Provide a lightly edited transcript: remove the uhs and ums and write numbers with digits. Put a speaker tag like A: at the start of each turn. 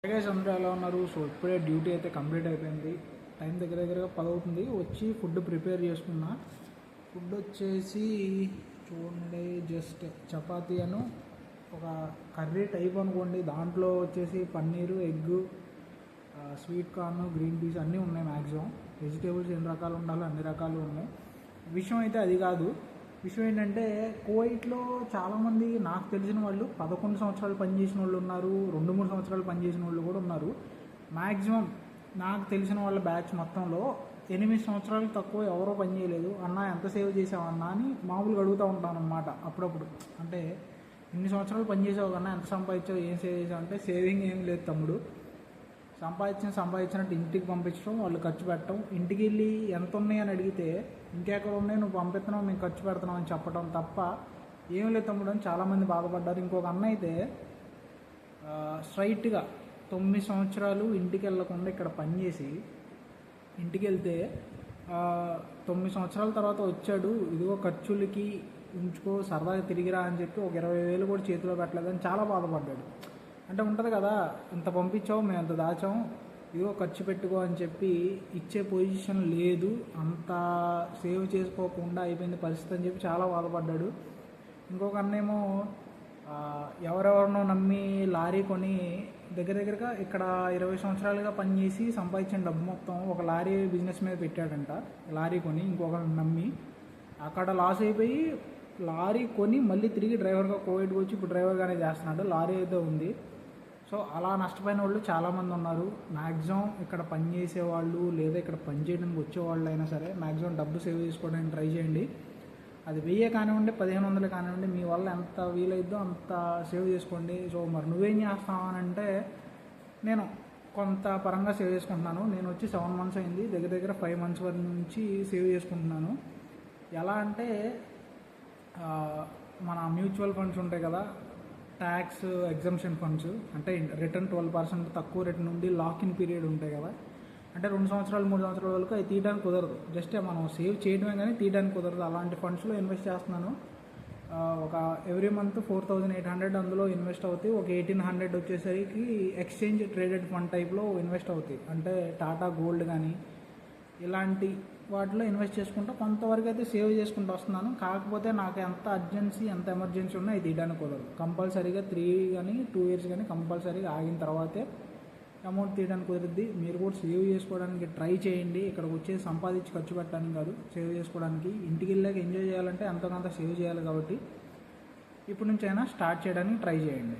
A: Guys అందరూ ఎలా ఉన్నారు? సో ఇప్పుడే డ్యూటీ అయితే కంప్లీట్ అయిపోయింది. టైం దగ్గరగా 10 అవుతుంది. వచ్చి ఫుడ్ ప్రిపేర్ చేసుకున్నా. ఫుడ్ వచ్చేసి చూడండి, జస్ట్ చపాతీ అను ఒక కర్రీ టైప్ అనుకోండి. దాంట్లో వచ్చేసి paneer, egg, sweet corn, green peas అన్నీ ఉన్నాయి. మ్యాక్సిమం వెజిటేబుల్స్ ఎన్ని రకాలు ఉండాలో అన్ని రకాలు ఉన్నాయి. విషయం అయితే అది కాదు. విషయం ఏంటంటే, కువైట్లో చాలామంది నాకు తెలిసిన వాళ్ళు 11 సంవత్సరాలు పనిచేసిన వాళ్ళు ఉన్నారు, 2-3 సంవత్సరాలు పనిచేసిన వాళ్ళు కూడా ఉన్నారు. మ్యాక్సిమం నాకు తెలిసిన వాళ్ళ బ్యాచ్ మొత్తంలో 8 సంవత్సరాలకు తక్కువ ఎవరో పని చేయలేదు. అన్న ఎంత సేవ్ చేసావన్నా అని మామూలుగా అడుగుతూ ఉంటాను అన్నమాట అప్పుడప్పుడు. అంటే ఇన్ని సంవత్సరాలు పనిచేసావు కన్నా ఎంత సంపాదించావు, ఏం సేవ్ చేసావు అంటే, సేవింగ్ ఏం లేదు తమ్ముడు, సంపాదించినట్టు ఇంటికి పంపించడం, వాళ్ళు ఖర్చు పెట్టడం. ఇంటికి వెళ్ళి ఎంత ఉన్నాయి అని అడిగితే, ఇంకెక్కడ ఉన్నాయి, నువ్వు పంపిస్తున్నావు, మేము ఖర్చు పెడుతున్నావు అని చెప్పడం తప్ప ఏం లేదు తమ్ముడు అని చాలామంది బాధపడ్డారు. ఇంకొక అన్న అయితే స్ట్రైట్గా 9 సంవత్సరాలు ఇంటికి వెళ్ళకుండా ఇక్కడ పనిచేసి, ఇంటికి వెళ్తే 9 సంవత్సరాల తర్వాత వచ్చాడు, ఇదిగో ఖర్చులకి ఉంచుకో, సరదాగా తిరిగిరా అని చెప్పి ఒక 20,000 కూడా చేతిలో పెట్టలేదని చాలా బాధపడ్డాడు. అంటే ఉంటుంది కదా, ఇంత పంపించావు, మేము ఎంత దాచాము, ఇదిగో ఖర్చు పెట్టుకో అని చెప్పి ఇచ్చే పొజిషన్ లేదు, అంత సేవ్ చేసుకోకుండా అయిపోయింది పరిస్థితి అని చెప్పి చాలా బాధపడ్డాడు. ఇంకొక అన్నేమో ఎవరెవరినో నమ్మి లారీ కొని దగ్గరగా ఇక్కడ 20 సంవత్సరాలుగా పనిచేసి సంపాదించిన డబ్బు మొత్తం ఒక లారీ బిజినెస్ మీద పెట్టాడంట. లారీ కొని ఇంకొకరిని నమ్మి అక్కడ లాస్ అయిపోయి లారీ కొని మళ్ళీ తిరిగి డ్రైవర్గా కోవిడ్కి వచ్చి ఇప్పుడు డ్రైవర్గానే చేస్తున్నాడు. లారీ అయితే ఉంది. సో అలా నష్టపోయిన వాళ్ళు చాలామంది ఉన్నారు. మ్యాక్సిమం ఇక్కడ పనిచేసే వాళ్ళు లేదా ఇక్కడ పనిచేయడానికి వచ్చేవాళ్ళు అయినా సరే మ్యాక్సిమం డబ్బు సేవ్ చేసుకోవడానికి ట్రై చేయండి. అది 1000 కానివ్వండి, 1500 కానివ్వండి, మీ వల్ల ఎంత వీలైద్దో అంత సేవ్ చేసుకోండి. సో మరి నువ్వేం చేస్తావు అని అంటే, నేను కొంత పరంగా సేవ్ చేసుకుంటున్నాను. నేను వచ్చి 7 months అయింది, దగ్గర 5 months వరకు నుంచి సేవ్ చేసుకుంటున్నాను. ఎలా అంటే, మన మ్యూచువల్ ఫండ్స్ ఉంటాయి కదా, ట్యాక్స్ ఎగ్జంప్షన్ ఫండ్స్, అంటే రిటర్న్ 12% తక్కువ రేటు నుండి లాక్ ఇన్ పీరియడ్ ఉంటాయి కదా, అంటే 2 సంవత్సరాలు 3 సంవత్సరాల వరకు అవి తీయడానికి కుదరదు. జస్ట్ మనం సేవ్ చేయడమే కానీ తీయడానికి కుదరదు. అలాంటి ఫండ్స్లో ఇన్వెస్ట్ చేస్తున్నాను. ఒక ఎవ్రీ మంత్ 4,800 అందులో ఇన్వెస్ట్ అవుతాయి. ఒక 1,800 వచ్చేసరికి ఎక్స్చేంజ్ ట్రేడెడ్ ఫండ్ టైప్లో ఇన్వెస్ట్ అవుతాయి. అంటే టాటా గోల్డ్ కానీ ఇలాంటి వాటిలో ఇన్వెస్ట్ చేసుకుంటూ కొంతవరకు అయితే సేవ్ చేసుకుంటూ వస్తున్నాను. కాకపోతే నాకు ఎంత అర్జెన్సీ, ఎంత ఎమర్జెన్సీ ఉన్నా ఇది తీయడానికి కుదరదు. కంపల్సరీగా 3 కానీ 2 years కానీ కంపల్సరీగా ఆగిన తర్వాతే అమౌంట్ తీయడానికి కుదిరిద్ది. మీరు కూడా సేవ్ చేసుకోవడానికి ట్రై చేయండి. ఇక్కడికి వచ్చేసి సంపాదించి ఖర్చు పెట్టడానికి కాదు, సేవ్ చేసుకోవడానికి. ఇంటికి వెళ్ళాక ఎంజాయ్ చేయాలంటే ఎంతో కొంత సేవ్ చేయాలి. కాబట్టి ఇప్పటి నుంచైనా స్టార్ట్ చేయడానికి ట్రై చేయండి.